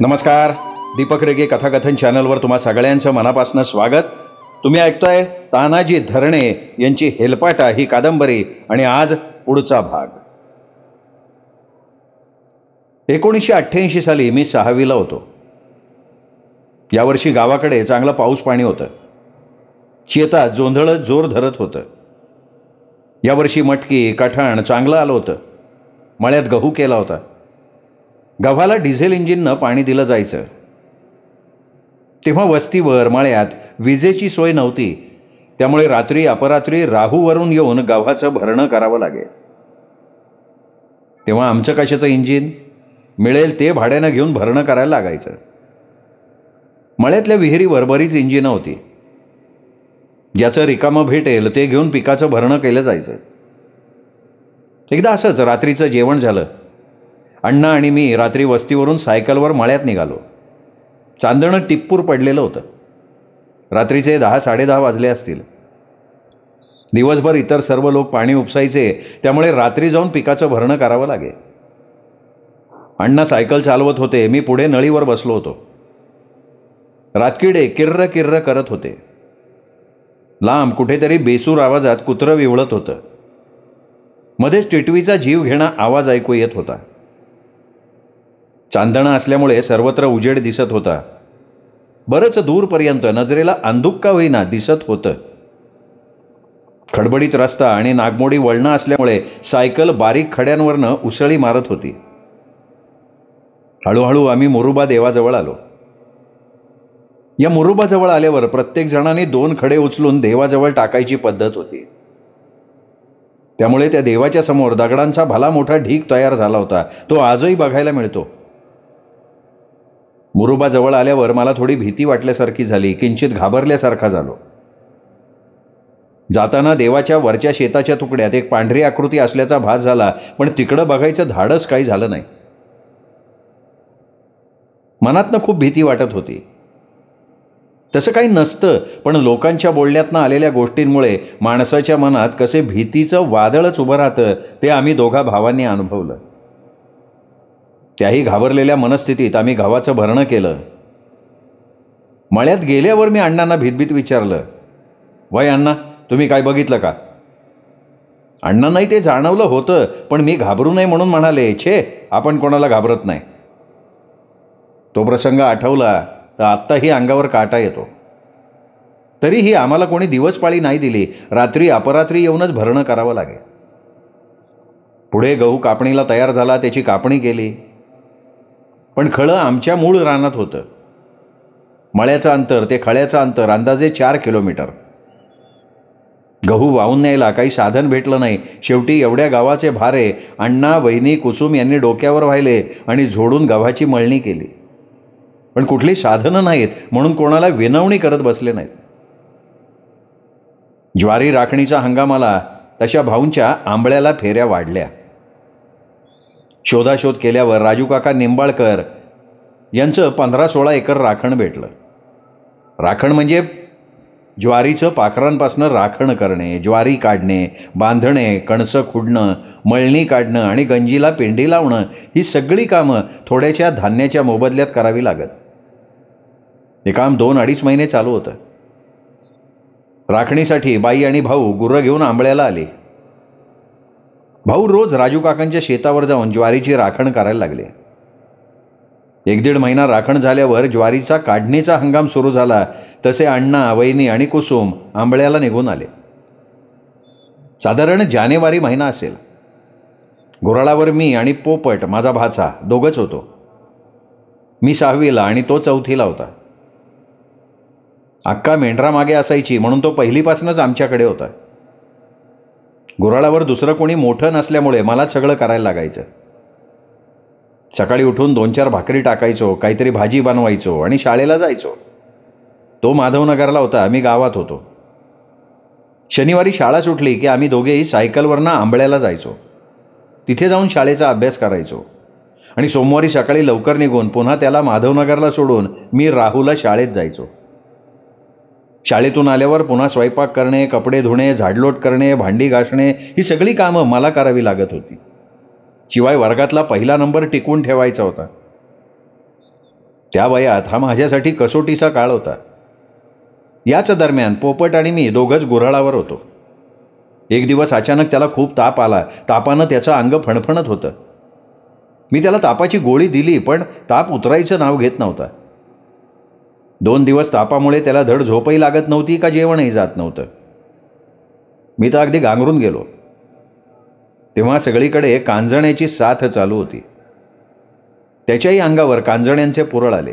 नमस्कार. दीपक रेगे कथाकथन चॅनलवर तुम्हा सगळ्यांचं मनापासून स्वागत. तुम्ही ऐकताय तानाजी धरणे यांची हेलपाटा ही कादंबरी आणि आज पुढचा भाग. 1988 साली मी 6वीला होतो. यावर्षी गावाकडे चांगलं पाऊस पाणी होतं. शेतात जोंधळ जोर धरत होतं. यावर्षी मटकी कठाण चांगलं आलं होतं. मळ्यात गहू केला होता. गव्हाला डिझेल इंजिननं पाणी दिलं जायचं. तेव्हा वस्तीवर मळ्यात विजेची सोय नव्हती. त्यामुळे रात्री अपरात्री राहूवरून येऊन गव्हाचं भरणं करावं लागे. तेव्हा आमचं कशाचं इंजिन, मिळेल ते भाड्यानं घेऊन भरणं करायला लागायचं. मळ्यातल्या विहिरीवर बरीच इंजिनं होती. ज्याचं रिकामं भेटेल ते घेऊन पिकाचं भरणं केलं जायचं. एकदा असंच रात्रीचं जेवण झालं. अण्णा आणि मी रात्री वस्तीवरून सायकलवर मळ्यात निघालो. चांदणं टिप्पूर पडलेलं होतं. रात्रीचे 10-10:30 वाजले असतील. दिवसभर इतर सर्व लोक पाणी उपसायचे, त्यामुळे रात्री जाऊन पिकाचं भरणं करावं लागे. अण्णा सायकल चालवत होते. मी पुढे नळीवर बसलो होतो. रातकिडे किर्र किर्र करत होते. लांब कुठेतरी बेसूर आवाजात कुत्रं विवळत होतं. मध्येच टिटवीचा जीव घेणा आवाज ऐकू येत होता. चांदणं असल्यामुळे सर्वत्र उजेड दिसत होता. बरंच दूरपर्यंत नजरेला अंधुक का होईना दिसत होतं. खडबडीत रस्ता आणि नागमोडी वळणं असल्यामुळे सायकल बारीक खड्यांवरनं उसळी मारत होती. हळूहळू आम्ही मुरुबा देवाजवळ आलो. या मुरुबाजवळ आल्यावर प्रत्येक जणाने 2 खडे उचलून देवाजवळ टाकायची पद्धत होती. त्यामुळे त्या देवाच्या समोर दगडांचा भला मोठा ढीग तयार झाला होता. तो आजही बघायला मिळतो. मुरुबाजवळ आल्यावर मला थोडी भीती वाटल्यासारखी झाली. किंचित घाबरल्यासारखा झालो. जाताना देवाच्या वरच्या शेताच्या तुकड्यात एक पांढरी आकृती असल्याचा भास झाला, पण तिकडं बघायचं धाडस काही झालं नाही. मनातनं खूप भीती वाटत होती. तसं काही नसतं, पण लोकांच्या बोलण्यातनं आलेल्या गोष्टींमुळे माणसाच्या मनात कसे भीतीचं वादळच उभं राहतं ते आम्ही दोघा भावांनी अनुभवलं. त्याही घाबरलेल्या मनस्थितीत आम्ही गव्हाचं भरणं केलं. मळ्यात गेल्यावर मी अण्णांना भीतभीत विचारलं, वय अण्णा, तुम्ही काय बघितलं का? अण्णांनाही ते जाणवलं होतं, पण मी घाबरू नये म्हणून म्हणाले, छे, आपण कोणाला घाबरत नाही. तो प्रसंग आठवला तर आत्ताही अंगावर काटा येतो. तरीही आम्हाला कोणी दिवसपाळी नाही दिली. रात्री अपरात्री येऊनच भरणं करावं लागे. पुढे गहू कापणीला तयार झाला. त्याची कापणी केली. पण खळं आमच्या मूळ रानात होतं. मळ्याचं अंतर ते खळ्याचं अंतर अंदाजे 4 किलोमीटर. गहू वाहून न्यायला काही साधन भेटलं नाही. शेवटी एवढ्या गावाचे भारे अण्णा, वहिनी, कुसुम यांनी डोक्यावर वाहिले आणि झोडून गव्हाची मळणी केली. पण कुठली साधनं नाहीत म्हणून कोणाला विनवणी करत बसले नाहीत. ज्वारी राखणीचा हंगाम आला तशा भाऊंच्या आंबळ्याला फेऱ्या वाढल्या. शोधाशोध केल्यावर राजू काका निंबाळकर यांचं 15-16 एकर राखण भेटलं. राखण म्हणजे ज्वारीचं पाखरांपासून राखण करणे, ज्वारी काढणे, बांधणे, कणसं खुडणं, मळणी काढणं आणि गंजीला पेंडी लावणं ही सगळी कामं थोड्याशा धान्याच्या मोबदल्यात करावी लागत. ते काम 2-2.5 महिने चालू होतं. राखणीसाठी बाई आणि भाऊ गुरं घेऊन आंबळ्याला आले. भाऊ रोज राजू काकांच्या शेतावर जाऊन ज्वारीची राखण करायला लागले. 1-1.5 महिना राखण झाल्यावर ज्वारीचा काढणीचा हंगाम सुरू झाला. तसे अण्णा, वहिनी आणि कुसुम आंबळ्याला निघून आले. साधारण जानेवारी महिना असेल. घोराळावर मी आणि पोपट माझा भाचा दोघंच होतो. मी 6वीला आणि तो 4थीला होता. अक्का मेंढरा मागे असायची म्हणून तो पहिलीपासूनच आमच्याकडे होता. घोराळावर दुसरं कोणी मोठं नसल्यामुळे मलाच सगळं करायला लागायचं. सकाळी उठून 2-4 भाकरी टाकायचो, काहीतरी भाजी बनवायचो आणि शाळेला जायचो. तो माधवनगरला होता, मी गावात होतो. शनिवारी शाळा सुटली की आम्ही दोघेही सायकलवरनं आंबळ्याला जायचो. तिथे जाऊन शाळेचा अभ्यास करायचो आणि सोमवारी सकाळी लवकर निघून पुन्हा त्याला माधवनगरला सोडून मी राहूला शाळेत जायचो. शाळेतून आल्यावर पुन्हा स्वयंपाक करणे, कपडे धुणे, झाडलोट करणे, भांडी घासणे ही सगळी कामं मला करावी लागत होती. शिवाय वर्गातला पहिला नंबर टिकवून ठेवायचा होता. त्या वयात हा माझ्यासाठी कसोटीचा काळ होता. याच दरम्यान पोपट आणि मी दोघंच गुऱ्हाळावर होतो. एक दिवस अचानक त्याला खूप ताप आला. तापानं त्याचं अंग फणफणत होतं. मी त्याला तापाची गोळी दिली, पण ताप उतरायचं नाव घेत नव्हता. 2 दिवस तापामुळे त्याला धड झोपही लागत नव्हती का जेवणही जात नव्हतं. मी तर अगदी गांगरून गेलो. तेव्हा सगळीकडे कांजण्याची साथ चालू होती. त्याच्याही अंगावर कांजण्यांचे पुरळ आले.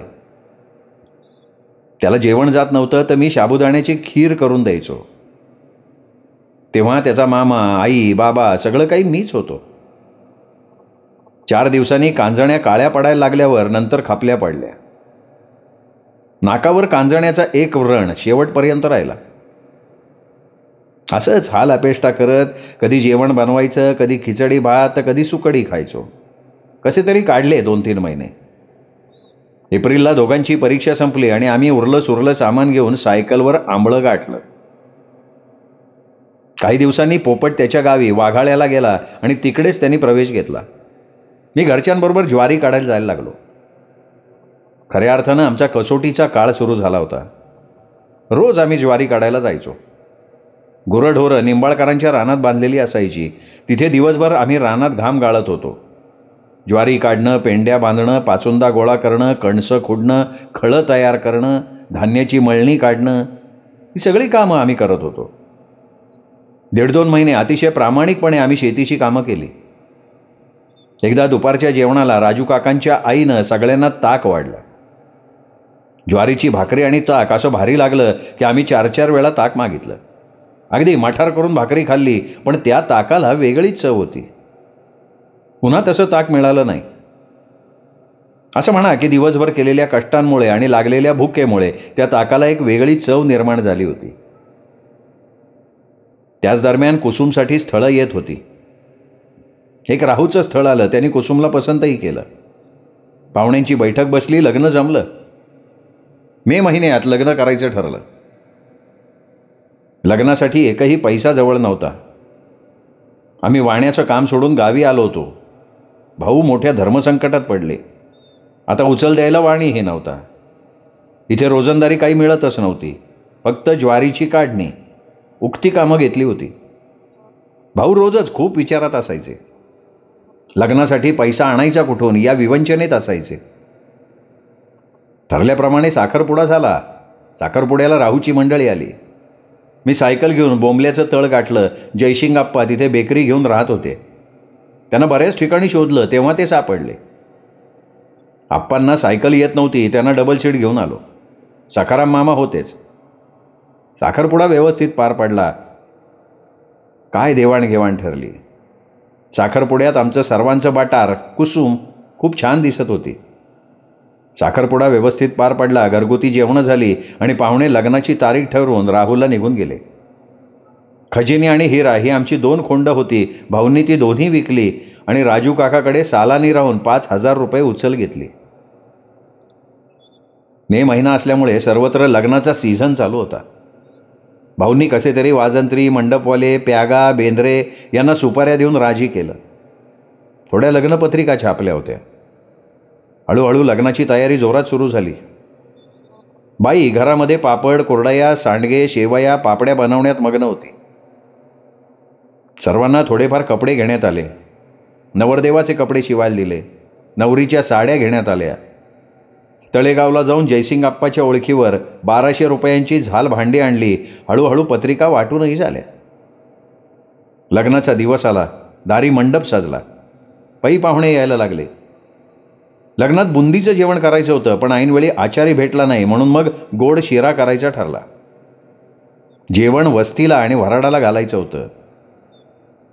त्याला जेवण जात नव्हतं तर मी साबुदाण्याची खीर करून द्यायचो. तेव्हा त्याचा मामा, आई, बाबा सगळं काही मीच होतो. 4 दिवसांनी कांजण्या काळ्या पडायला लागल्यावर नंतर खापल्या पडल्या. नाकावर कांजण्याचा एक व्रण शेवटपर्यंत राहिला. असंच हाल अपेष्टा करत कधी जेवण बनवायचं, कधी खिचडी भात तर कधी सुकडी खायचो. कसे तरी काढले 2-3 महिने. एप्रिलला दोघांची परीक्षा संपली आणि आम्ही उरलं सुरलं सामान घेऊन सायकलवर आंबळं गाठलं. काही दिवसांनी पोपट त्याच्या गावी वाघाळ्याला गेला आणि तिकडेच त्यांनी प्रवेश घेतला. मी घरच्यांबरोबर ज्वारी काढायला जायला लागलो. खऱ्या अर्थानं आमचा कसोटीचा काळ सुरू झाला होता. रोज आम्ही ज्वारी काढायला जायचो. गुरंढोरं निंबाळकरांच्या रानात बांधलेली असायची. तिथे दिवसभर आम्ही रानात घाम गाळत होतो. ज्वारी काढणं, पेंड्या बांधणं, पाचोंदा गोळा करणं, कणसं खुडणं, खळं तयार करणं, धान्याची मळणी काढणं, ही सगळी कामं आम्ही करत होतो. 1.5-2 महिने अतिशय प्रामाणिकपणे आम्ही शेतीची कामं केली. एकदा दुपारच्या जेवणाला राजू काकांच्या आईनं सगळ्यांना ताक वाढलं. ज्वारीची भाकरी आणि ताक असं भारी लागलं की आम्ही 4-4 वेळा ताक मागितलं. अगदी मठार करून भाकरी खाल्ली, पण त्या ताकाला वेगळीच चव होती. पुन्हा तसं ताक मिळालं नाही. असं म्हणा की दिवसभर केलेल्या कष्टांमुळे आणि लागलेल्या भुकेमुळे त्या ताकाला एक वेगळी चव निर्माण झाली होती. त्याच दरम्यान कुसुमसाठी स्थळं येत होती. एक राहूचं स्थळ आलं. त्यांनी कुसुमला पसंतही केलं. पाहुण्यांची बैठक बसली, लग्न जमलं. मे महिन्यात लग्न करायचं ठरलं. लग्नासाठी एकही पैसा जवळ नव्हता. आम्ही वाण्याचं काम सोडून गावी आलो होतो. भाऊ मोठ्या धर्मसंकटात पडले. आता उचल द्यायला वाणीही नव्हता. इथे रोजंदारी काही मिळतच नव्हती. फक्त ज्वारीची काढणी, उक्ती कामं घेतली होती. भाऊ रोजच खूप विचारात असायचे. लग्नासाठी पैसा आणायचा कुठून या विवंचनेत असायचे. ठरल्याप्रमाणे साखरपुडा झाला. साखरपुड्याला राहूची मंडळी आली. मी सायकल घेऊन बोंबल्याचं तळ गाठलं. जयसिंगप्पा तिथे बेकरी घेऊन राहत होते. त्यांना बऱ्याच ठिकाणी शोधलं, तेव्हा ते सापडले. आप्पांना सायकल येत नव्हती. त्यांना डबल सीट घेऊन आलो. सखाराम मामा होतेच. साखरपुडा व्यवस्थित पार पडला. काय देवाणघेवाण ठरली. साखरपुड्यात आमचं सर्वांचं बाटार कुसुम खूप छान दिसत होती. साखरपुडा व्यवस्थित पार पडला. घरगुती जेवणं झाली आणि पाहुणे लग्नाची तारीख ठरवून राहुलला निघून गेले. खजिनी आणि हिरा ही आमची 2 खोंड होती. भाऊंनी ती दोन्ही विकली आणि राजू काकाकडे सालानी राहून 5,000 रुपये उचल घेतली. मे महिना असल्यामुळे सर्वत्र लग्नाचा सीझन चालू होता. भाऊंनी कसे तरी वाजंत्री, मंडपवाले, प्यागा, बेंद्रे यांना सुपाऱ्या देऊन राजी केलं. थोड्या लग्नपत्रिका छापल्या होत्या. हळूहळू लग्नाची तयारी जोरात सुरू झाली. बाई घरामध्ये पापड, कुरडया, सांडगे, शेवया, पापड्या बनवण्यात मग्न होती. सर्वांना थोडेफार कपडे घेण्यात आले. नवरदेवाचे कपडे शिवायला दिले. नवरीच्या साड्या घेण्यात आल्या. तळेगावला जाऊन जयसिंगप्पाच्या ओळखीवर 1200 रुपयांची झाल भांडी आणली. हळूहळू पत्रिका वाटूनही झाल्या. लग्नाचा दिवस आला. दारी मंडप सजला. पै पाहुणे यायला लागले. लग्नात बुंदीचं जेवण करायचं होतं, पण ऐनवेळी आचारी भेटला नाही, म्हणून मग गोड शिरा करायचा ठरला. जेवण वस्तीला आणि वऱ्हाडाला घालायचं होतं.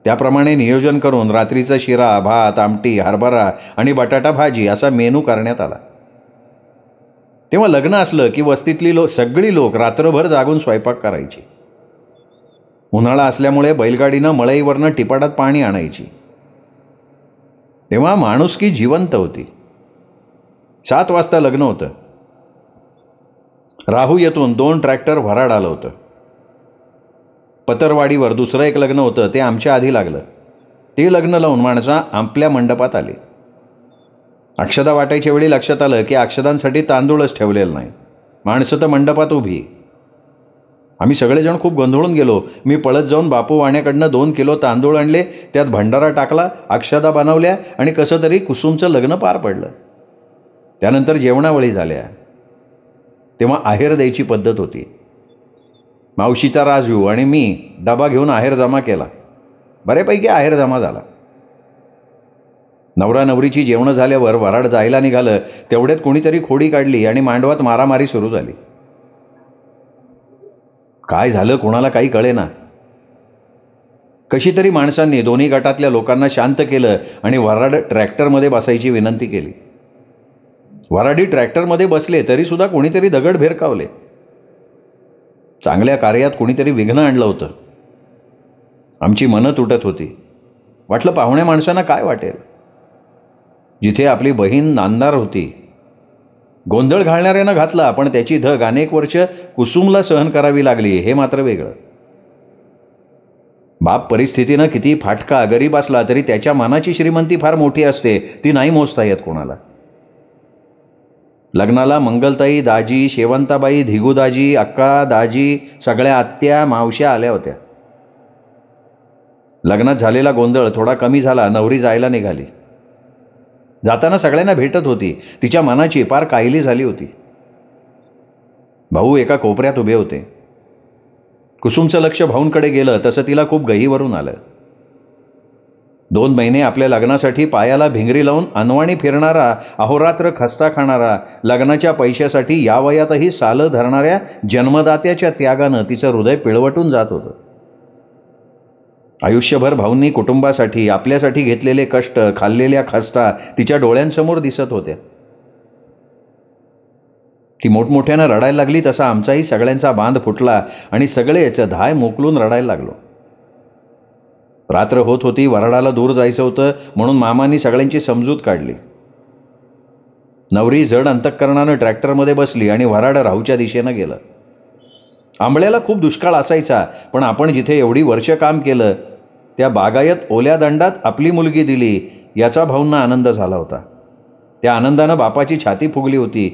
त्याप्रमाणे नियोजन करून रात्रीचा शिरा, भात, आमटी, हरभरा आणि बटाटा भाजी असा मेनू करण्यात आला. तेव्हा लग्न असलं की वस्तीतली सगळी लोक रात्रभर जागून स्वयंपाक करायची. उन्हाळा असल्यामुळे बैलगाडीनं मळईवरनं टिपाडात पाणी आणायची. तेव्हा माणुसकी जिवंत होती. 7 वाजता लग्न होतं. राहू येथून 2 ट्रॅक्टर भराड आलं होतं. पतरवाडीवर दुसरं एक लग्न होतं, ते आमच्या आधी लागलं. ते लग्न लावून माणसं आपल्या मंडपात आली. अक्षदा वाटायच्या वेळी लक्षात आलं की अक्षदांसाठी तांदूळच ठेवलेला नाही. माणसं तर मंडपात उभी. आम्ही सगळेजण खूप गोंधळून गेलो. मी पळत जाऊन बापू वाण्याकडनं 2 किलो तांदूळ आणले, त्यात भंडारा टाकला, अक्षदा बनवल्या आणि कसं तरी कुसुमचं लग्न पार पडलं. त्यानंतर जेवणावळी झाल्या. तेव्हा आहेर द्यायची पद्धत होती. मावशीचा राजू आणि मी डबा घेऊन आहेर जमा केला. बऱ्यापैकी आहेर जमा झाला. नवरा नवरीची जेवणं झाल्यावर वऱ्हाड जायला निघालं, तेवढ्यात कोणीतरी खोडी काढली आणि मांडवात मारामारी सुरू झाली. काय झालं कोणाला काही कळेना. कशी तरी माणसांनी दोन्ही गटातल्या लोकांना शांत केलं आणि वऱ्हाड ट्रॅक्टरमध्ये बसायची विनंती केली. वऱ्हाडी ट्रॅक्टरमध्ये बसले तरी सुद्धा कोणीतरी दगड भिरकावले. चांगल्या कार्यात कोणीतरी विघ्न आणलं होतं. आमची मनं तुटत होती. वाटलं पाहुण्या माणसांना काय वाटेल. जिथे आपली बहीण नांदणार होती. गोंधळ घालणाऱ्यानं घातला, पण त्याची धग अनेक वर्ष कुसुमला सहन करावी लागली, हे मात्र वेगळं. बाप परिस्थितीनं किती फाटका गरीब असला तरी त्याच्या मनाची श्रीमंती फार मोठी असते, ती नाही मोजता येत कोणाला. लग्नाला मंगलताई, दाजी, शेवंताबाई, धिगूदाजी, अक्का, दाजी, सगळ्या आत्या मावश्या आल्या होत्या. लग्नात झालेला गोंधळ थोडा कमी झाला. नवरी जायला निघाली. जाताना सगळ्यांना भेटत होती. तिच्या मनाची पार काहिली झाली होती. भाऊ एका कोपऱ्यात उभे होते. कुसुमचं लक्ष भाऊंकडे गेलं तसं तिला खूप गहीवरून आलं. 2 महिने आपल्या लग्नासाठी पायाला भिंगरी लावून अनवाणी फिरणारा, अहोरात्र खस्ता खाणारा, लग्नाच्या पैशासाठी या वयातही सालं धरणाऱ्या जन्मदात्याच्या त्यागानं तिचं हृदय पिळवटून जात होतं. आयुष्यभर भाऊंनी कुटुंबासाठी आपल्यासाठी घेतलेले कष्ट, खाल्लेल्या खस्ता तिच्या डोळ्यांसमोर दिसत होत्या. ती मोठमोठ्यानं रडायला लागली तसा आमचाही सगळ्यांचा बांध फुटला आणि सगळेच धाय मोकलून रडायला लागलो. रात्र होत होती. वऱ्हाडाला दूर जायचं होतं म्हणून मामांनी सगळ्यांची समजूत काढली. नवरी जड अंतःकरणानं ट्रॅक्टरमध्ये बसली आणि वऱ्हाड राहूच्या दिशेनं गेलं. आंबळ्याला खूप दुष्काळ असायचा, पण आपण जिथे एवढी वर्ष काम केलं त्या बागायत ओल्या दंडात आपली मुलगी दिली याचा भाऊंना आनंद झाला होता. त्या आनंदानं बापाची छाती फुगली होती.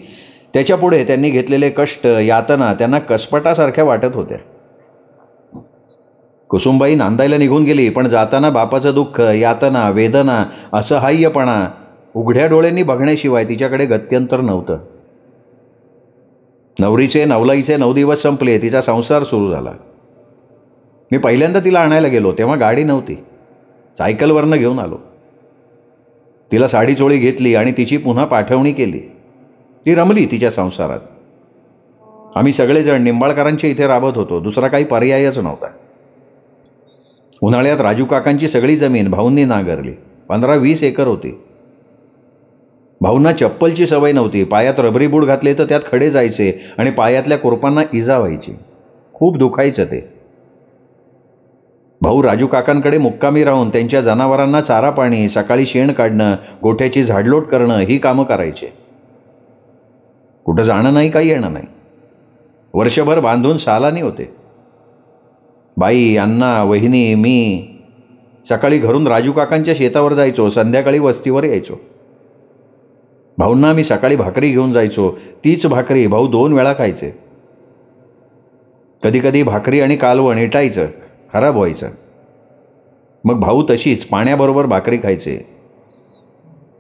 त्याच्या पुढे त्यांनी घेतलेले कष्ट, यातना त्यांना कसपटासारख्या वाटत होत्या. कुसुमबाई नांदायला निघून गेली, पण जाताना बापाचं दुःख, यातना, वेदना, असहाय्यपणा उघड्या डोळ्यांनी बघण्याशिवाय तिच्याकडे गत्यंतर नव्हतं. नवरीचे नवलाईचे 9 दिवस संपले. तिचा संसार सुरू झाला. मी पहिल्यांदा तिला आणायला गेलो तेव्हा गाडी नव्हती. सायकलवरनं घेऊन आलो. तिला साडी चोळी घेतली आणि तिची पुन्हा पाठवणी केली. ती रमली तिच्या संसारात. आम्ही सगळेजण निंबाळकरांच्या इथे राबत होतो. दुसरा काही पर्यायच नव्हता. उन्हाळ्यात राजू काकांची सगळी जमीन भाऊंनी नांगरली. 15-20 एकर होती. भाऊंना चप्पलची सवय नव्हती. पायात रबरी बूट घातले तर त्यात खडे जायचे आणि पायातल्या कुरपांना इजा व्हायची. खूप दुखायचं ते. भाऊ राजू काकांकडे मुक्कामी राहून त्यांच्या जनावरांना चारा पाणी, सकाळी शेण काढणं, गोठ्याची झाडलोट करणं ही कामं करायचे. कुठं जाणं नाही, काही येणं नाही. वर्षभर बांधून सालानी होते. बाई, अण्णा, वहिनी, मी सकाळी घरून राजू काकांच्या शेतावर जायचो. संध्याकाळी वस्तीवर यायचो. भाऊंना मी सकाळी भाकरी घेऊन जायचो. तीच भाकरी भाऊ 2 वेळा खायचे. कधी कधी भाकरी आणि कालवण इटायचं, खराब व्हायचं. मग भाऊ तशीच पाण्याबरोबर भाकरी खायचे.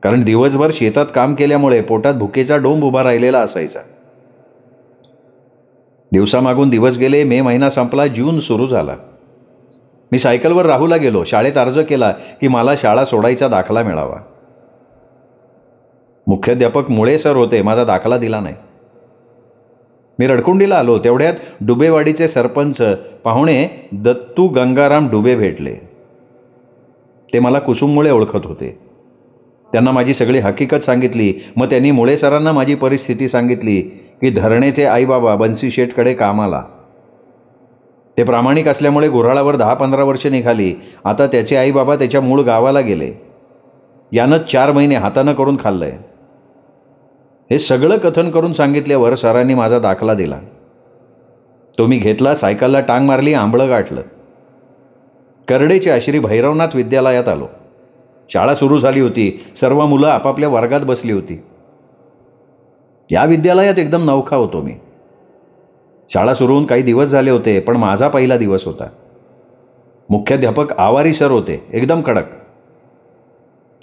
कारण दिवसभर शेतात काम केल्यामुळे पोटात भुकेचा डोंब उभा राहिलेला असायचा. दिवसामागून दिवस गेले. मे महिना संपला. जून सुरू झाला. मी सायकलवर राहूला गेलो. शाळेत अर्ज केला की मला शाळा सोडायचा दाखला मिळावा. मुख्याध्यापक मुळे सर होते. माझा दाखला दिला नाही. मी रडकुंडीला आलो. तेवढ्यात डुबेवाडीचे सरपंच पाहुणे दत्तू गंगाराम डुबे भेटले. ते मला कुसुममुळे ओळखत होते. त्यांना माझी सगळी हकीकत सांगितली. मग त्यांनी मुळे सरांना माझी परिस्थिती सांगितली की धरणेचे आईबाबा बन्सी शेठकडे कामाला. ते प्रामाणिक असल्यामुळे गुऱ्हाळावर 10-15 वर्ष निघाली. आता त्याचे आईबाबा त्याच्या मूळ गावाला गेले. यानं 4 महिने हातानं करून खाल्लंय. हे सगळं कथन करून सांगितल्यावर सरांनी माझा दाखला दिला. तो मी घेतला. सायकलला टांग मारली. आंबळं गाठलं. करडेच्या श्री भैरवनाथ विद्यालयात आलो. शाळा सुरू झाली होती. सर्व मुलं आपापल्या वर्गात बसली होती. या विद्यालयात एकदम नवखा होतो मी. शाळा सुरू होऊन काही दिवस झाले होते, पण माझा पहिला दिवस होता. मुख्याध्यापक आवारी सर होते, एकदम कडक.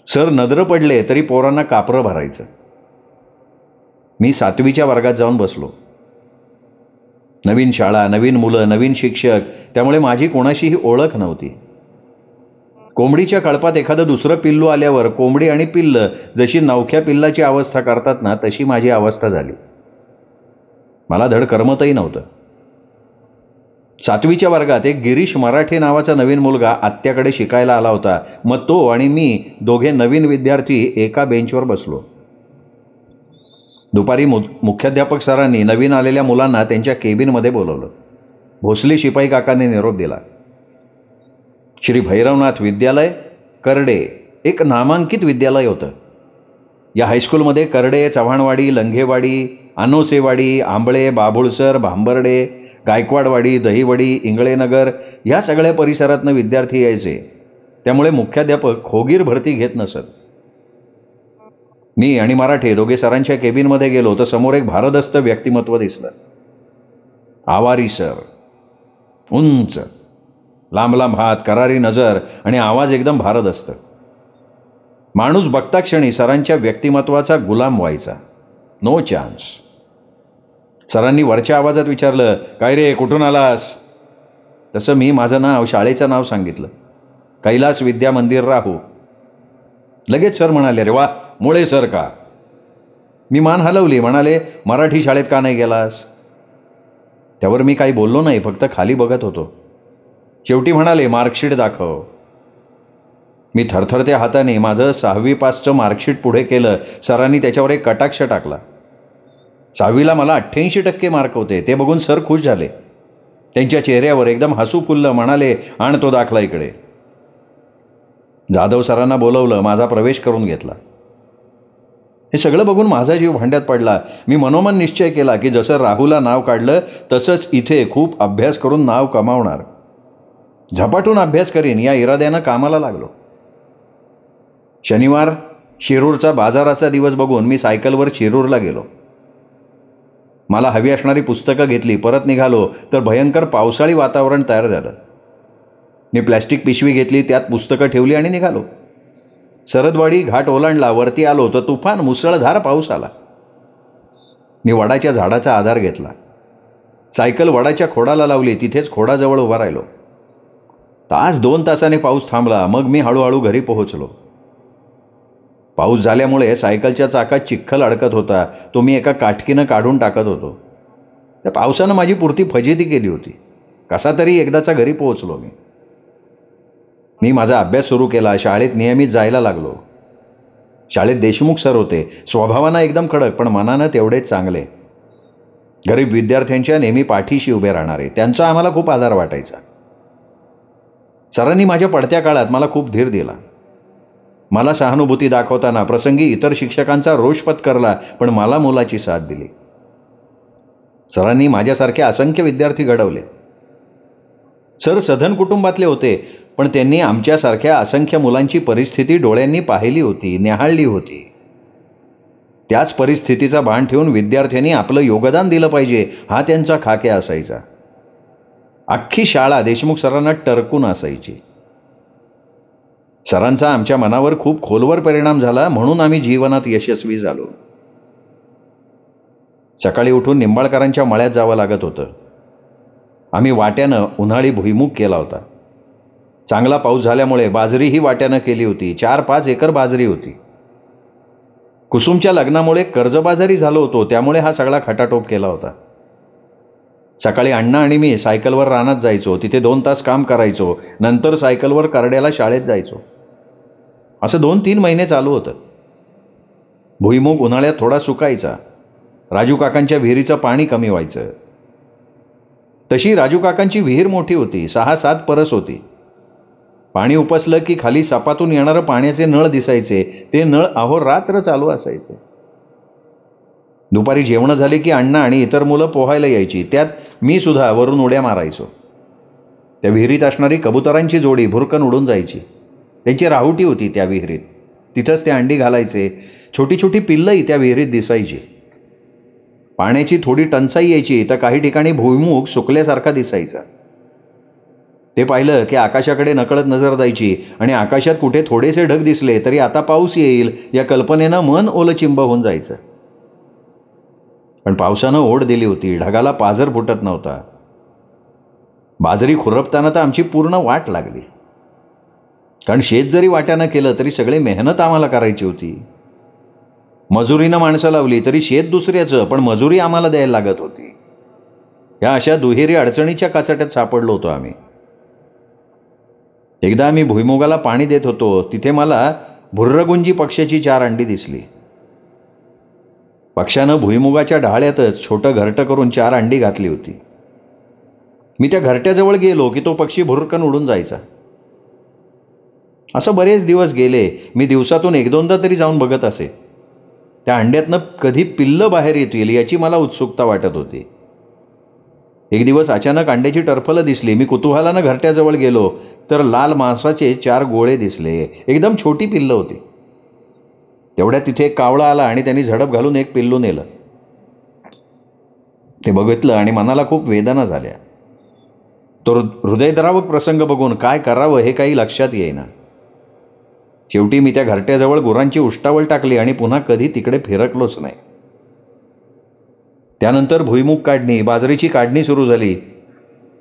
सर नजर पडले तरी पोरांना कापरं भरायचं. मी 7वीच्या वर्गात जाऊन बसलो. नवीन शाळा, नवीन मुलं, नवीन शिक्षक, त्यामुळे माझी कोणाशीही ओळख नव्हती. कोंबडीच्या कळपात एखादं दुसरं पिल्लू आल्यावर कोंबडी आणि पिल्ल जशी नवख्या पिल्लाची अवस्था करतात ना, तशी माझी अवस्था झाली. मला धड करमतही नव्हतं. 7वीच्या वर्गात एक गिरीश मराठे नावाचा नवीन मुलगा आत्याकडे शिकायला आला होता. मग तो आणि मी दोघे नवीन विद्यार्थी एका बेंचवर बसलो. दुपारी मुख्याध्यापक सरांनी नवीन आलेल्या मुलांना त्यांच्या केबिनमध्ये बोलवलं. भोसले शिपाई काकांनी निरोप दिला. श्री भैरवनाथ विद्यालय, करडे, एक नामांकित विद्यालय होतं. या हायस्कूलमध्ये करडे, चव्हाणवाडी, लंघेवाडी, अनोसेवाडी, आंबळे, बाभुळसर, भांबर्डे, गायकवाडवाडी, दहिवडी, इंगळेनगर ह्या सगळ्या परिसरातनं विद्यार्थी यायचे. त्यामुळे मुख्याध्यापक खोगीर भरती घेत नसत. मी आणि मराठे दोघे सरांच्या केबिनमध्ये गेलो तर समोर एक भारदस्त व्यक्तिमत्व दिसलं. आवारी सर, उंच, लांब लांब हात, करारी नजर आणि आवाज एकदम भारदस्त. माणूस बघता क्षणी सरांच्या व्यक्तिमत्वाचा गुलाम व्हायचा. No chance. सरांनी वरच्या आवाजात विचारलं, काय रे, कुठून आलास? तसं मी माझं नाव, शाळेचं नाव सांगितलं. कैलास विद्या मंदिर, राहू. लगेच सर म्हणाले, रे वा, मुळे सर का? मी मान हलवली. म्हणाले, मराठी शाळेत का नाही गेलास? त्यावर मी काही बोललो नाही, फक्त खाली बघत होतो. शेवटी म्हणाले, मार्कशीट दाखव. मी थरथरत्या हाताने माझं 6वी पासचं मार्कशीट पुढे केलं. सरांनी त्याच्यावर एक कटाक्ष टाकला. 6वीला मला 88% मार्क होते. ते बघून सर खुश झाले. त्यांच्या चेहऱ्यावर एकदम हसू फुललं. म्हणाले, आण तो दाखला इकडे. जाधव सरांना बोलवलं. माझा प्रवेश करून घेतला. हे सगळं बघून माझा जीव भांड्यात पडला. मी मनोमन निश्चय केला की जसं राहूला नाव काढलं तसंच इथे खूप अभ्यास करून नाव कमावणार. झपाटून अभ्यास करीन या इराद्यानं कामाला लागलो. शनिवार, शिरूरचा बाजाराचा दिवस बघून मी सायकलवर शिरूरला गेलो. मला हवी असणारी पुस्तकं घेतली. परत निघालो तर भयंकर पावसाळी वातावरण तयार झालं. मी प्लॅस्टिक पिशवी घेतली, त्यात पुस्तकं ठेवली आणि निघालो. सरदवाडी घाट ओलांडला. वरती आलो तर तुफान मुसळधार पाऊस आला. मी वडाच्या झाडाचा आधार घेतला. सायकल वडाच्या खोडाला लावली. तिथेच खोडाजवळ उभा राहिलो. 1-2 तासाने पाऊस थांबला. मग मी हळूहळू घरी पोहोचलो. पाऊस झाल्यामुळे सायकलच्या चाकात चिखल अडकत होता. तो मी एका काठकीनं काढून टाकत होतो. त्या पावसानं माझी पुरती फजिती केली होती. कसा तरी एकदाचा घरी पोहोचलो मी माझा अभ्यास सुरू केला. शाळेत नियमित जायला लागलो. शाळेत देशमुख सर होते. स्वभावानं एकदम कडक, पण मनानं तेवढेच चांगले. गरीब विद्यार्थ्यांच्या नेहमी पाठीशी उभे राहणारे. त्यांचा आम्हाला खूप आधार वाटायचा. सरांनी माझ्या पडत्या काळात मला खूप धीर दिला. मला सहानुभूती दाखवताना प्रसंगी इतर शिक्षकांचा रोष पत्करला, पण मला मोलाची साथ दिली. सरांनी माझ्यासारखे असंख्य विद्यार्थी घडवले. सर सधन कुटुंबातले होते, पण त्यांनी आमच्यासारख्या असंख्य मुलांची परिस्थिती डोळ्यांनी पाहिली होती, न्याहाळली होती. त्याच परिस्थितीचा भान ठेवून विद्यार्थ्यांनी आपलं योगदान दिलं पाहिजे हा त्यांचा खाक्या असायचा. अख्खी शाळा देशमुख सरांना टरकून असायची. सरांचा आमच्या मनावर खूप खोलवर परिणाम झाला, म्हणून आम्ही जीवनात यशस्वी झालो. सकाळी उठून निंबाळकरांच्या मळ्यात जावं लागत होतं. आम्ही वाट्यानं उन्हाळी भुईमुग केला होता. चांगला पाऊस झाल्यामुळे बाजरीही वाट्यानं केली होती. 4-5 एकर बाजरी होती. कुसुमच्या लग्नामुळे कर्जबाजारी झालो होतो, त्यामुळे हा सगळा खटाटोप केला होता. सकाळी अण्णा आणि मी सायकलवर रानात जायचो. तिथे 2 तास काम करायचो. नंतर सायकलवर करड्याला शाळेत जायचो. असं 2-3 महिने चालू होतं. भुईमुग उन्हाळ्यात थोडा सुकायचा. राजू काकांच्या विहिरीचं पाणी कमी व्हायचं. तशी राजू काकांची विहीर मोठी होती. 6-7 परस होती. पाणी उपसलं की खाली सपातून येणारं पाण्याचे नळ दिसायचे. ते नळ अहोरात्र चालू असायचे. दुपारी जेवण झाले की अण्णा आणि इतर मुलं पोहायला यायची. त्यात मी सुद्धा वरून उड्या मारायचो. त्या विहिरीत असणारी कबुतरांची जोडी भुरकन उडून जायची. त्यांची राहुटी होती त्या विहिरीत. तिथंच ते अंडी घालायचे. छोटी छोटी पिल्लंही त्या विहिरीत दिसायची. पाण्याची थोडी टंचाई यायची तर काही ठिकाणी भुईमुग सुकल्यासारखा दिसायचा. ते पाहिलं की आकाशाकडे नकळत नजर जायची आणि आकाशात कुठे थोडेसे ढग दिसले तरी आता पाऊस येईल या कल्पनेनं मन ओलचिंब होऊन जायचं. पण पावसानं ओढ दिली होती. ढगाला पाझर फुटत नव्हता. बाजरी खुरपताना तर आमची पूर्ण वाट लागली. कारण शेत जरी वाट्यानं केलं तरी सगळे मेहनत आम्हाला करायची होती. मजुरीनं माणसं लावली तरी शेत दुसऱ्याचं, पण मजुरी आम्हाला द्यायला लागत होती. या अशा दुहेरी अडचणीच्या काचट्यात सापडलो होतो आम्ही. एकदा आम्ही भुईमुगाला पाणी देत होतो. तिथे मला भुर्रगुंजी पक्ष्याची 4 अंडी दिसली. पक्ष्यानं भुईमुगाच्या ढाळ्यातच छोटं घरटं करून 4 अंडी घातली होती. मी त्या घरट्याजवळ गेलो की तो पक्षी भुरकन उडून जायचा. असं बरेच दिवस गेले. मी दिवसातून 1-2दा तरी जाऊन बघत असे. त्या अंड्यातनं कधी पिल्लं बाहेर येतील याची मला उत्सुकता वाटत होती. एक दिवस अचानक अंड्याची टरफलं दिसली. मी कुतूहलानं घरट्याजवळ गेलो तर लाल मांसाचे 4 गोळे दिसले. एकदम छोटी पिल्लं होती. तेवढ्यात तिथे एक कावळा आला आणि त्यांनी झडप घालून एक पिल्लू नेलं. ते बघितलं आणि मनाला खूप वेदना झाल्या. तो हृदयद्रावक प्रसंग बघून काय करावं हे काही लक्षात येईना. शेवटी मी त्या घरट्याजवळ गुरांची उष्टावळ टाकली आणि पुन्हा कधी तिकडे फिरकलोच नाही. त्यानंतर भुईमुग काढणी, बाजरीची काढणी सुरू झाली.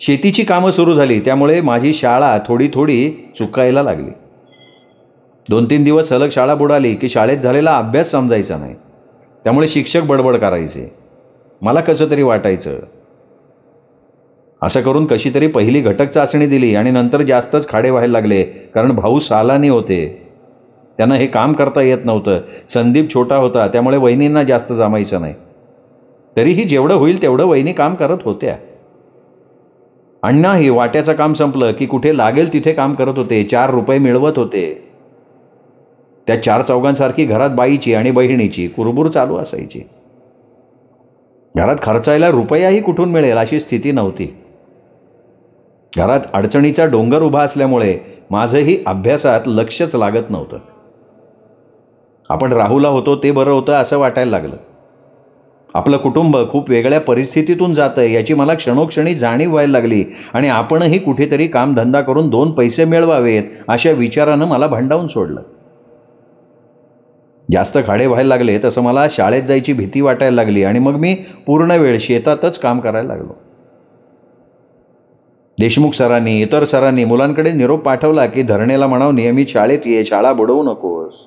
शेतीची कामं सुरू झाली. त्यामुळे माझी शाळा थोडी थोडी चुकायला लागली. 2-3 दिवस सलग शाळा बुडाली की शाळेत झालेला अभ्यास समजायचा नाही. त्यामुळे शिक्षक बडबड करायचे. मला कसं तरी वाटायचं. असं करून कशी तरी पहिली घटक चाचणी दिली आणि नंतर जास्तच खाडे व्हायला लागले. कारण भाऊ सालानी होते. त्यांना हे काम करता येत नव्हतं. संदीप छोटा होता त्यामुळे वहिनींना जास्त जमायचं नाही. तरीही जेवढं होईल तेवढं वहिनी काम करत होत्या. अण्णाही वाट्याचं काम संपलं की कुठे लागेल तिथे काम करत होते. 4 रुपये मिळवत होते. त्या 4 चौघांसारखी घरात बाईची आणि बहिणीची कुरबुर चालू असायची. घरात खर्चायला रुपयाही कुठून मिळेल अशी स्थिती नव्हती. घरात अडचणीचा डोंगर उभा असल्यामुळे माझंही अभ्यासात लक्षच लागत नव्हतं. आपण राहुला होतो ते बरं होतं असं वाटायला लागलं. आपलं कुटुंब खूप वेगळ्या परिस्थितीतून जातंय याची मला क्षणोक्षणी जाणीव व्हायला लागली आणि आपणही कुठेतरी कामधंदा करून 2 पैसे मिळवावेत अशा विचारानं मला भंडावून सोडलं. जास्त खाडे व्हायला लागले तसं मला शाळेत जायची भीती वाटायला लागली आणि मग मी पूर्ण वेळ शेतातच काम करायला लागलो. देशमुख सरांनी, इतर सरांनी मुलांकडे निरोप पाठवला की धरणेला म्हणाव नियमित शाळेत ये, शाळा बुडवू नकोस.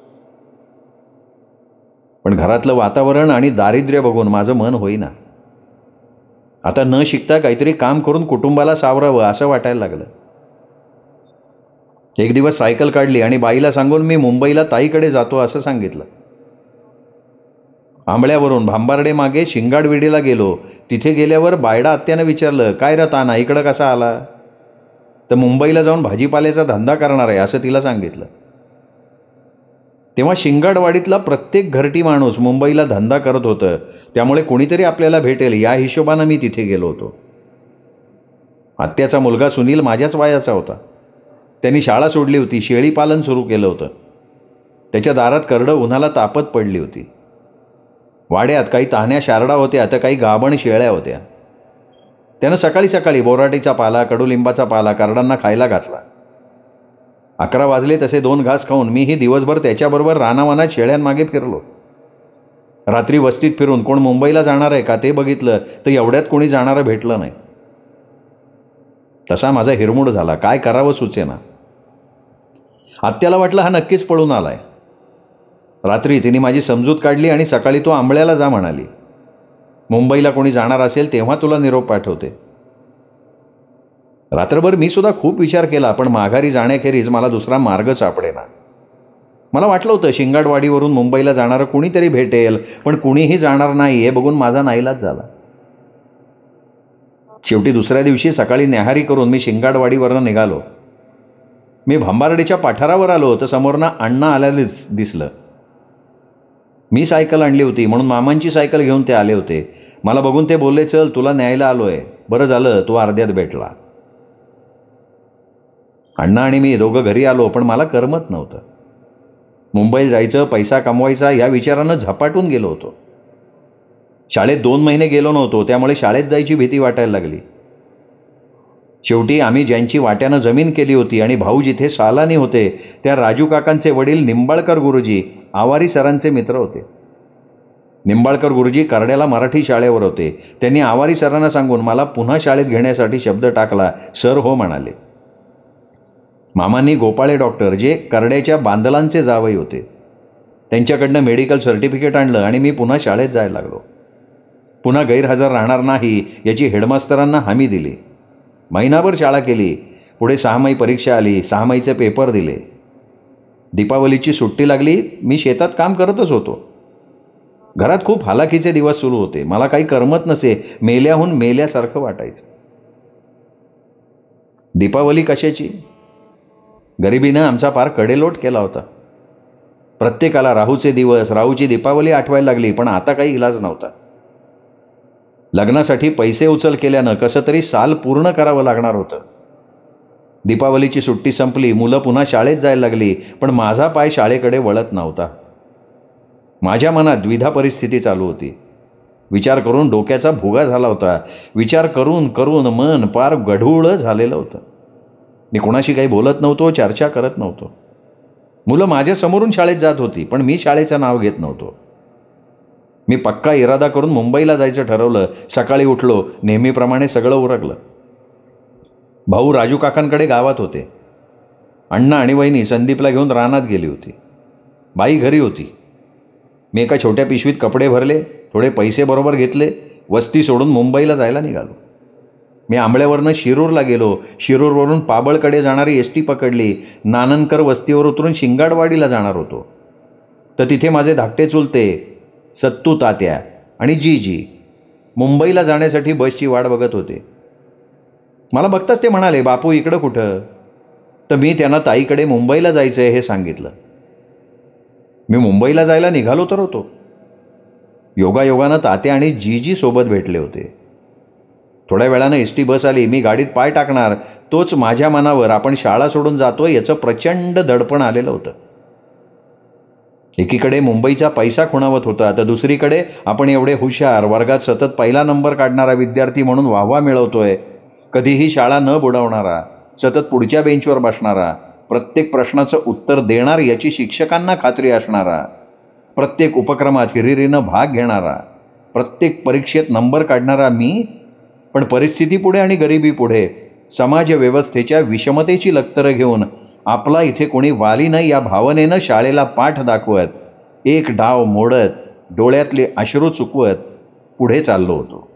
पण घरातलं वातावरण आणि दारिद्र्य बघून माझं मन होईना. आता न शिकता काहीतरी काम करून कुटुंबाला सावरावं असं वाटायला लागलं. एक दिवस सायकल काढली आणि बाईला सांगून मी मुंबईला ताईकडे जातो असं सांगितलं. आंबळ्यावरून भांबार्डे मागे शिंगाडविडीला गेलो. तिथे गेल्यावर बायडा आत्यानं विचारलं, काय रे ताना इकडं कसा आला? तर मुंबईला जाऊन भाजीपाल्याचा धंदा करणार आहे असं तिला सांगितलं. तेव्हा शिंगाडवाडीतला प्रत्येक घरटी माणूस मुंबईला धंदा करत होतं. त्यामुळे कोणीतरी आपल्याला भेटेल या हिशोबानं मी तिथे गेलो होतो. आत्याचा मुलगा सुनील माझ्याच वयाचा होता. त्यांनी शाळा सोडली होती. शेळी पालन सुरू केलं होतं. त्याच्या दारात करडं उन्हाला तापत पडली होती. वाड्यात काही तान्ह्या शारडा होत्या तर काही गाभण शेळ्या होत्या. त्यानं सकाळी सकाळी बोराटीचा पाला, कडुलिंबाचा पाला करडांना खायला घातला. 11 वाजले तसे 2 घास खाऊन मीही दिवसभर त्याच्याबरोबर रानावानात शेळ्यांमागे फिरलो. रात्री वस्तीत फिरून कोण मुंबईला जाणार आहे का ते बघितलं तर एवढ्यात कोणी जाणारं भेटलं नाही. तसा माझा हिरमूड झाला. काय करावं सुचेना. आत्याला वाटलं हा नक्कीच पळून आलाय. रात्री तिने माझी समजूत काढली आणि सकाळी तो आंबळ्याला जा म्हणाली. मुंबईला कोणी जाणार असेल तेव्हा तुला निरोप पाठवते. रात्रभर मी सुद्धा खूप विचार केला पण माघारी जाण्याखेरीज मला दुसरा मार्ग सापडेना. मला वाटलं होतं शिंगाडवाडीवरून मुंबईला जाणारं कुणीतरी भेटेल पण कुणीही जाणार नाही हे बघून माझा नाईलाज झाला. शेवटी दुसऱ्या दिवशी सकाळी न्याहारी करून मी शिंगाडवाडीवरनं निघालो. मी भांबार्डीच्या पाठारावर आलो तर समोरनं अण्णा आल्यानेच दिसलं. मी सायकल आणली होती म्हणून मामांची सायकल घेऊन ते आले होते. मला बघून ते बोलले, चल तुला न्यायला आलोय. बरं झालं तू अर्ध्यात भेटला. अण्णा आणि मी दोघं घरी आलो, पण मला करमत नव्हतं. मुंबईत जायचं, पैसा कमवायचा या विचारानं झपाटून गेलो होतो. शाळेत 2 महिने गेलो नव्हतो, त्यामुळे शाळेत जायची भीती वाटायला लागली. शेवटी आम्ही ज्यांची वाट्यानं जमीन केली होती आणि भाऊ जिथे सालानी होते, त्या राजू काकांचे वडील निंबाळकर गुरुजी आवारी सरांचे मित्र होते. निंबाळकर गुरुजी करड्याला मराठी शाळेवर होते. त्यांनी आवारी सरांना सांगून मला पुन्हा शाळेत घेण्यासाठी शब्द टाकला. सर हो म्हणाले. मामांनी गोपाळे डॉक्टर, जे करड्याच्या बांदलांचे जावई होते, त्यांच्याकडनं मेडिकल सर्टिफिकेट आणलं आणि मी पुन्हा शाळेत जायला लागलो. पुन्हा गैरहजर राहणार नाही याची हेडमास्तरांना हमी दिली. महिनाभर शाळा केली. पुढे 6 माही परीक्षा आली. 6 माहीचे पेपर दिले. दीपावलीची सुट्टी लागली. मी शेतात काम करतच होतो. घरात खूप हालाखीचे दिवस सुरू होते. मला काही करमत नसे. मेल्याहून मेल्यासारखं वाटायचं. दीपावली कशाची? गरिबीनं आमचा पार कडेलोट केला होता. प्रत्येकाला राहूचे दिवस, राहूची दीपावली आठवायला लागली, पण आता काही इलाज नव्हता. लग्नासाठी पैसे उचल केल्यानं कसं तरी साल पूर्ण करावं लागणार होतं. दीपावलीची सुट्टी संपली. मुलं पुन्हा शाळेत जायला लागली, पण माझा पाय शाळेकडे वळत नव्हता. माझ्या मनात द्विधा परिस्थिती चालू होती. विचार करून डोक्याचा भुगा झाला होता. विचार करून करून मन पार गढूळ झालेलं होतं. मी कोणाशी काही बोलत नव्हतो, चर्चा करत नव्हतो. मुलं माझ्या समोरून शाळेत जात होती, पण मी शाळेचं नाव घेत नव्हतो. मी पक्का इरादा करून मुंबईला जायचं ठरवलं. सकाळी उठलो. नेहमीप्रमाणे सगळं उरकलं. भाऊ राजू काकांकडे गावात होते. अण्णा आणि वहिनी संदीपला घेऊन रानात गेली होती. बाई घरी होती. मी एका छोट्या पिशवीत कपडे भरले, थोडे पैसे बरोबर घेतले. वस्ती सोडून मुंबईला जायला निघालो. मी आंबळ्यावरनं शिरूरला गेलो. शिरूरवरून पाबळकडे जाणारी एस टी पकडली. नाननकर वस्तीवर उतरून शिंगाडवाडीला जाणार होतो. तर तिथे माझे धाकटे चुलते सत्तू तात्या आणि जीजी मुंबईला जाण्यासाठी बसची वाट बघत होते. मला बघताच ते म्हणाले, बापू इकडं कुठं? तर मी त्यांना ताईकडे मुंबईला जायचं आहे हे सांगितलं. मी मुंबईला जायला निघालो तर होतो. योगायोगानं तात्या आणि जीजी सोबत भेटले होते. थोड्या वेळानं एस टी बस आली. मी गाडीत पाय टाकणार तोच माझ्या मनावर आपण शाळा सोडून जातोय याचं प्रचंड दडपण आलेलं होतं. एकीकडे मुंबईचा पैसा खुणावत होता, तर दुसरीकडे आपण एवढे हुशार, वर्गात सतत पहिला नंबर काढणारा विद्यार्थी म्हणून वाहवा मिळवतोय. कधीही शाळा न बुडवणारा, सतत पुढच्या बेंचवर बसणारा, प्रत्येक प्रश्नाचं उत्तर देणार याची शिक्षकांना खात्री असणारा, प्रत्येक उपक्रमात हिरिरीनं भाग घेणारा, प्रत्येक परीक्षेत नंबर काढणारा मी. पण परिस्थितीपुढे आणि गरिबीपुढे समाजव्यवस्थेच्या विषमतेची लक्तरं घेऊन आपला इथे कोणी वाली नाही या भावनेनं शाळेला पाठ दाखवत, एक डाव मोडत, डोळ्यातले अश्रू चुकवत पुढे चाललो होतो.